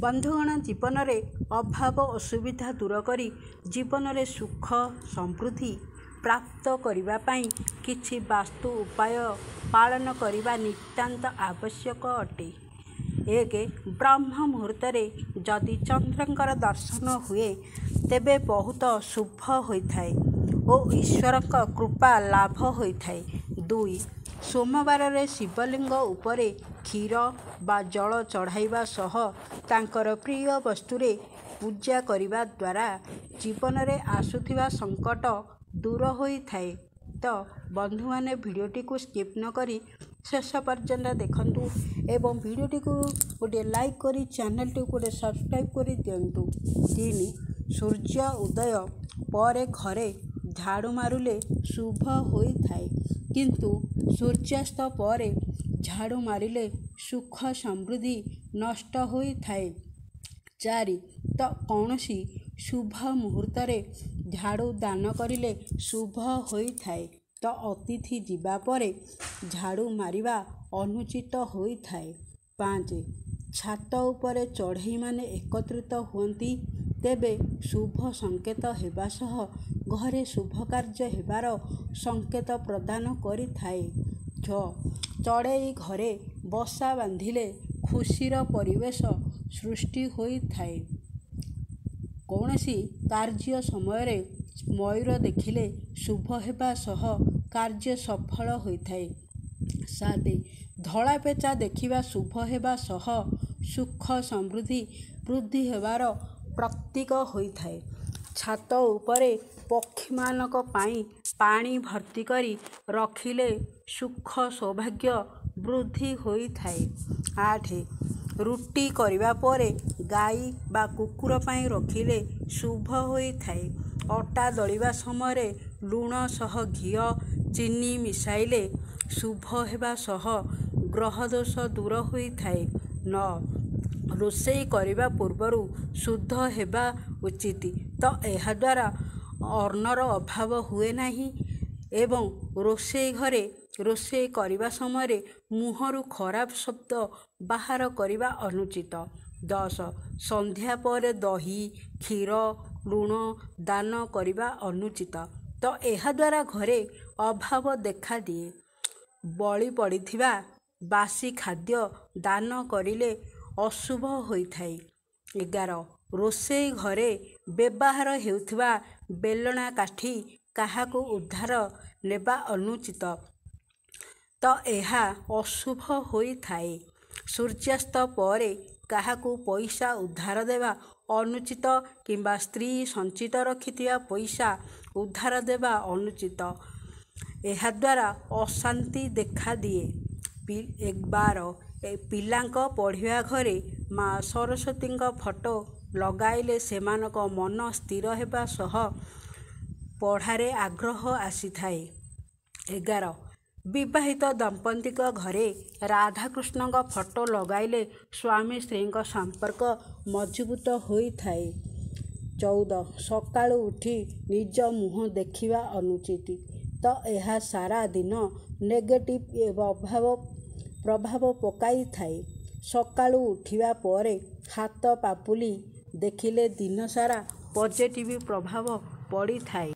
बंधुगण जीवन में अभाव असुविधा दूर करी जीवन में सुख समृद्धि प्राप्त करने किछि वास्तु उपाय पालन करने नितांत आवश्यक अटे। एक ब्रह्म मुहूर्त जदि चंद्रंकर दर्शन हुए तेबे बहुत शुभ होइथाए और ईश्वर कृपा लाभ होइथाए। दुई सोमवार रे शिवलिंग उपरे क्षीर बा जल चढ़ाइबा सह तांकर प्रिय वस्तुरे पूजा करिबा द्वारा जीवन में आसुथिबा संकट दूर होइथाए। तो बंधु माने वीडियोटी को स्किप न करी शेष पर्यंत देखंतु एवं वीडियोटी को गोटे लाइक करी चैनल टी गोटे सब्सक्राइब करी दियंतु। तीन सूर्य उदय पर घरे झाड़ू मारुले शुभ होइथाए किंतु सूर्यास्त पर झाड़ू मारिले सुख समृद्धि नष्ट होइथाए। चारि तो कौनसी शुभ मुहूर्त रे झाड़ू दान करिले शुभ होइथाए तो अतिथि जीवा परे झाड़ू मारिबा अनुचित होइथाए। पाँच छात उपरे चढ़ई माने एकत्रित हुअन्ति तेबे शुभ संकेत हेबा सह घरे शुभ कार्य हेबार संकेत प्रदान करिथाए। चढ़ई घरे बसा बांधिले खुशीर परिवेश सृष्टि होइथाए। कौनसी कार्य समय मयूर देखिले शुभ हेबा सह कार्य सफल होइथाए। सात धला पेचा देखिबा शुभ हेबा सह सुख समृद्धि वृद्धि हेबार प्रतीक होइथाए। छात उपरे पक्षी मानक पाई पानी भर्ती करी रखिले सुख सौभाग्य वृद्धि होइथाए। आठ रुटी करिबा परे गाई बा कुकुर पाई रखिले शुभ होइथाए। अटा दलिबा समय लूण सह घी चीनी मिसाइले शुभ हेबा सह ग्रह दोष दूर होइथाए। 9 रोषेई करिबा पूर्वरु शुद्ध हेबा उचित तो एहा द्वारा अन्नर अभाव हुए नहीं एवं रोषेई घरे रोषेई करिबा समय मुहरु खराब शब्द बाहर करिबा अनुचित। 10 संध्या पर दही क्षीर लूण दान करिबा अनुचित तो एहा द्वारा घरे अभाव देखा दिए। बलि पड़िथिबा बासी खाद्य दान करिले अशुभ होइथाए। 11 रोषेई घरे व्यवहार हेउथिबा बेलना काठी काहाकू उद्धार नेबा अनुचित तो एहा अशुभ होइथाए। सूर्यास्त पर काहाकू पैसा उद्धार देवा अनुचित किंबा स्त्री संचित रखिथिबा पैसा उद्धार देवा अनुचित एहा द्वारा अशांति देखा दिए। 12 पिलांक पढ़िबा घरे माँ सरस्वती फोटो लगाइले सेमानक मन स्थिर हेबा सह पढ़ारे आग्रह आसीथाए। 11 विवाहित दंपतिक घरे राधाकृष्ण फोटो लगाइले स्वामी स्त्री संपर्क मजबूत होइथाए। 14 सकाळु उठी निज मुह देखिबा अनुचित तो एहा सारा दिन नेगेटिव प्रभाव पकाई थाए। सकाळु उठिबा परे हाथ पापुली देखिले दिन सारा पॉजिटिव प्रभाव पड़ी थाए।